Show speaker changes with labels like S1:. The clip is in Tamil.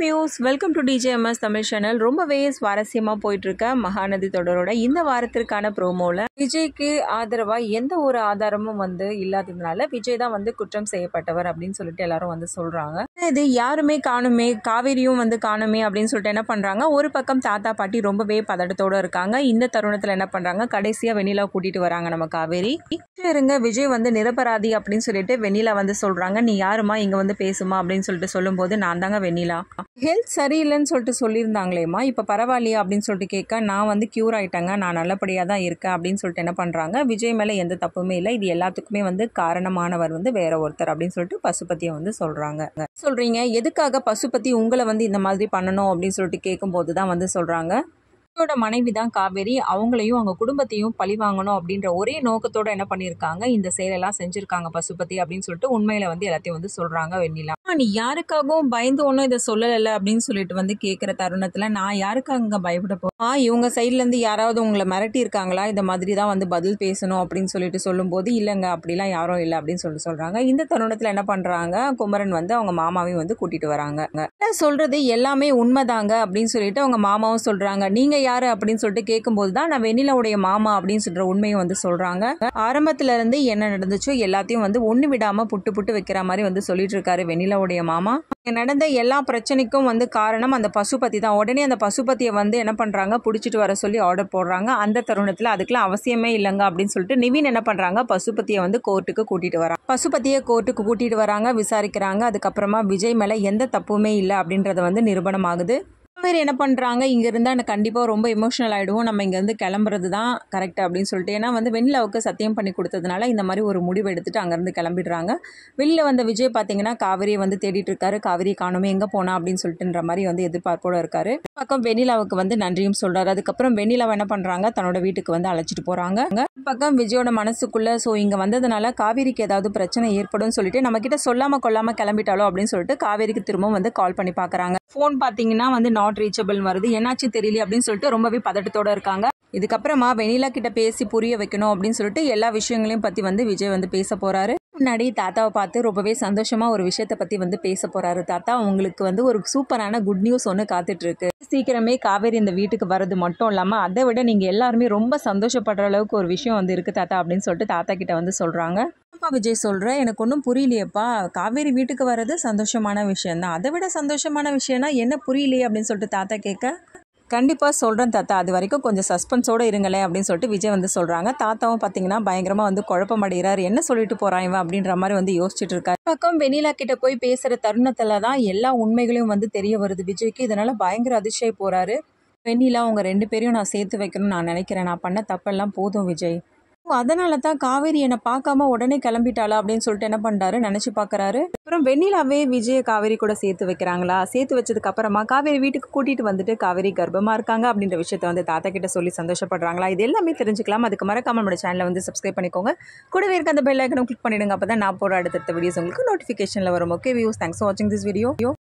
S1: Views welcome to TJMS Tamil channel. ரொம்பவே சுவாரஸ்யமாக போயிட்டுருக்க மகாநதி தொடரோட இந்த வாரத்திற்கான ப்ரோமோவில் விஜய்க்கு ஆதரவாக எந்த ஒரு ஆதாரமும் இல்லாததுனால விஜய் தான் குற்றம் செய்யப்பட்டவர் அப்படின்னு சொல்லிட்டு எல்லாரும் சொல்கிறாங்க. இது யாருமே காணுமே, காவேரியும் காணுமே அப்படின்னு சொல்லிட்டு என்ன பண்ணுறாங்க, ஒரு பக்கம் தாத்தா பாட்டி ரொம்பவே பதட்டத்தோடு இருக்காங்க. இந்த தருணத்தில் என்ன பண்ணுறாங்க, கடைசியாக வெண்ணிலா கூட்டிகிட்டு வராங்க நம்ம காவேரி. இருங்க விஜய் நிரபராதி அப்படின்னு சொல்லிட்டு வெண்ணிலா சொல்கிறாங்க. நீ யாருமா இங்கே பேசுமா அப்படின்னு சொல்லிட்டு சொல்லும்போது, நான் தாங்க வெண்ணிலா, ஹெல்த் சரியில்லைன்னு சொல்லிட்டு சொல்லியிருந்தாங்களேம்மா, இப்போ பரவாயில்லையா அப்படின்னு சொல்லிட்டு கேட்க, நான் க்யூர் ஆகிட்டேங்க, நான் நல்லபடியாக தான் இருக்கேன் அப்படின்னு சொல்லிட்டு என்ன பண்ணுறாங்க, விஜய் மேலே எந்த தப்புமே இல்லை, இது எல்லாத்துக்குமே காரணமானவர் வேற ஒருத்தர் அப்படின்னு சொல்லிட்டு பசுபதியை சொல்கிறாங்க. சொல்கிறீங்க எதுக்காக பசுபதி உங்களை இந்த மாதிரி பண்ணணும் அப்படின்னு சொல்லிட்டு கேட்கும்போது தான் சொல்கிறாங்க, விஜயோட மனைவி தான் காவேரி, அவங்களையும் அவங்க குடும்பத்தையும் பழி வாங்கணும் அப்படின்ற ஒரே நோக்கத்தோட என்ன பண்ணியிருக்காங்க, இந்த செயலெல்லாம் செஞ்சுருக்காங்க பசுபதி அப்படின்னு சொல்லிட்டு உண்மையில எல்லாத்தையும் சொல்கிறாங்க வெண்ணிலா. நீ யாருக்காகவும் பயந்து ஒன்றும் இதை சொல்லலை அப்படின்னு சொல்லிட்டு கேட்குற தருணத்தில், நான் யாருக்காக அங்கே பயப்பட போகிறேன், இவங்க சைட்லேருந்து யாராவது உங்களை மிரட்டி இருக்காங்களா, இந்த மாதிரி தான் பதில் பேசணும் அப்படின்னு சொல்லிட்டு சொல்லும்போது, இல்லைங்க அப்படிலாம் யாரும் இல்லை அப்படின்னு சொல்லிட்டு சொல்கிறாங்க. இந்த தருணத்தில் என்ன பண்ணுறாங்க, குமரன் அவங்க மாமாவையும் கூட்டிகிட்டு வராங்க. சொல்கிறது எல்லாமே உண்மைதாங்க அப்படின்னு சொல்லிட்டு அவங்க மாமாவும் சொல்கிறாங்க. நீங்கள் யாரு அப்படின்னு சொல்லிட்டு கேட்கும்போது தான், நான் வெண்ணிலாவுடைய மாமா அப்படின்னு சொல்ற உண்மையை சொல்றாங்க. ஆரம்பத்துல இருந்து என்ன நடந்துச்சோ எல்லாத்தையும் ஒண்ணு விடாம புட்டு புட்டு வைக்கிற மாதிரி சொல்லிட்டு இருக்காரு வெண்ணிலாவுடைய மாமா. நடந்த எல்லா பிரச்சனைக்கும் காரணம் அந்த பசுபதி தான். உடனே அந்த பசுபதியை என்ன பண்றாங்க, புடிச்சிட்டு வர சொல்லி ஆர்டர் போடுறாங்க. அந்த தருணத்துல அதுக்கெல்லாம் அவசியமே இல்லைங்க அப்படின்னு சொல்லிட்டு நிவின் என்ன பண்றாங்க, பசுபதியை கோர்ட்டுக்கு கூட்டிட்டு வராங்க. பசுபதியை கோர்ட்டுக்கு கூட்டிட்டு வராங்க, விசாரிக்கிறாங்க. அதுக்கப்புறமா விஜய் மேல எந்த தப்புமே இல்லை அப்படின்றத நிரூபணம் ஆகுது. மாதிரி என்ன பண்ணுறாங்க, இங்கே இருந்தால் எனக்கு கண்டிப்பாக ரொம்ப எமோஷனல் ஆகிடுவோம், நம்ம இங்கேருந்து கிளம்புறது தான் கரெக்ட் அப்படின்னு சொல்லிட்டு, ஏன்னா வெண்ணிலாவுக்கு சத்தியம் பண்ணி கொடுத்ததுனால இந்த மாதிரி ஒரு முடிவு எடுத்துகிட்டு அங்கேருந்து கிளம்பிடுறாங்க. வெளியில் விஜய் பார்த்தீங்கன்னா காவிரியை தேடிட்டு இருக்காரு. காவிரி காணுமே, எங்கே போனா அப்படின்னு சொல்லிட்டுன்ற மாதிரி எதிர்பார்ப்போடு இருக்காரு. பக்கம் வெண்ணிலாவுக்கு நன்றியும் சொல்கிறாரு. அதுக்கப்புறம் வெண்ணிலாவை என்ன பண்ணுறாங்க, தன்னோட வீட்டுக்கு அழைச்சிட்டு போகிறாங்க. பக்கம் விஜயோட மனசுக்குள்ளே, ஸோ இங்கே வந்ததுனால காவேரிக்கு ஏதாவது பிரச்சனை ஏற்படும் சொல்லிட்டு நம்ம கிட்ட சொல்லாமல் கொள்ளாமல் கிளம்பிட்டாலோ அப்படின்னு சொல்லிட்டு காவேரிக்கு திரும்பவும் கால் பண்ணி பார்க்குறாங்க. ஃபோன் பார்த்தீங்கன்னா நாட் ரீச்சபிள் வருது, என்னாச்சு தெரியல அப்படின்னு சொல்லிட்டு ரொம்பவே பதட்டத்தோட இருக்காங்க. இதுக்கப்புறமா வெண்ணிலா கிட்ட பேசி புரிய வைக்கணும் அப்படின்னு சொல்லிட்டு எல்லா விஷயங்களையும் பற்றி விஜய் பேச போறாரு. முன்னாடி தாத்தாவை பார்த்து ரொம்பவே சந்தோஷமா ஒரு விஷயத்த பற்றி பேச போறாரு. தாத்தா, உங்களுக்கு ஒரு சூப்பரான குட் நியூஸ் ஒன்று காத்துட்டு இருக்கு. சீக்கிரமே காவேரி இந்த வீட்டுக்கு வர்றது மட்டும் இல்லாமல் அதை விட நீங்கள் எல்லாருமே ரொம்ப சந்தோஷப்படுற அளவுக்கு ஒரு விஷயம் இருக்கு தாத்தா அப்படின்னு சொல்லிட்டு தாத்தா கிட்ட சொல்கிறாங்க. அப்பா விஜய் சொல்கிறேன், எனக்கு ஒன்றும் புரியலையப்பா, காவேரி வீட்டுக்கு வர்றது சந்தோஷமான விஷயம்தான், அதை விட சந்தோஷமான விஷயம்னா என்ன புரியலையே அப்படின்னு சொல்லிட்டு தாத்தா கேட்க, கண்டிப்பாக சொல்கிறேன் தாத்தா, அது வரைக்கும் கொஞ்சம் சஸ்பென்ஸோடு இருங்களேன் அப்படின்னு சொல்லிட்டு விஜய் சொல்கிறாங்க. தாத்தாவும் பார்த்தீங்கன்னா பயங்கரமாக குழப்பம் அடைகிறார், என்ன சொல்லிட்டு போகிறான் இவன் அப்படின்ற மாதிரி யோசிச்சுட்டு இருக்காரு. பக்கம் வெண்ணிலா கிட்ட போய் பேசுகிற தருணத்தில் தான் எல்லா உண்மைகளையும் தெரிய வருது விஜய்க்கு. இதனால் பயங்கர அதிர்ச்சியாகி போகிறாரு. வெண்ணிலா, உங்க 2 பேரையும் நான் சேர்த்து வைக்கணும்னு நான் நினைக்கிறேன், நான் பண்ண தப்பெல்லாம் போதும் விஜய், அதனால தான் காவேரி என்னை பார்க்காம உடனே கிளம்பிட்டாளா அப்படின்னு சொல்லிட்டு என்ன பண்ணுறாரு, நினச்சி பார்க்குறாரு. அப்புறம் வெண்ணிலாவே விஜய காவேரி கூட சேர்த்து வைக்கிறாங்களா, சேர்த்து வச்சதுக்கு அப்புறமா காவேரி வீட்டுக்கு கூட்டிகிட்டு வந்துட்டு காவேரி கர்ப்பமாக இருக்காங்க அப்படின்ற விஷயத்த தாத்தா கிட்ட சொல்லி சந்தோஷப்படுறாங்களா, இது எல்லாமே தெரிஞ்சுக்கலாம். அதுக்கு மறக்காம நம்மளோட சேனலை சப்ஸ்கிரைப் பண்ணிக்கோங்க. கூடவே இருக்க அந்த பெல் ஐக்கனும் கிளிக் பண்ணிடுங்க, அப்போ தான் நான் போகிற அடுத்தடுத்த வீடியோஸ் உங்களுக்கு நோட்டிஃபிகேஷனில் வரும். ஓகே வியூஸ், தேங்க்ஸ் ஃபார் வாட்சிங் திஸ் வீடியோ.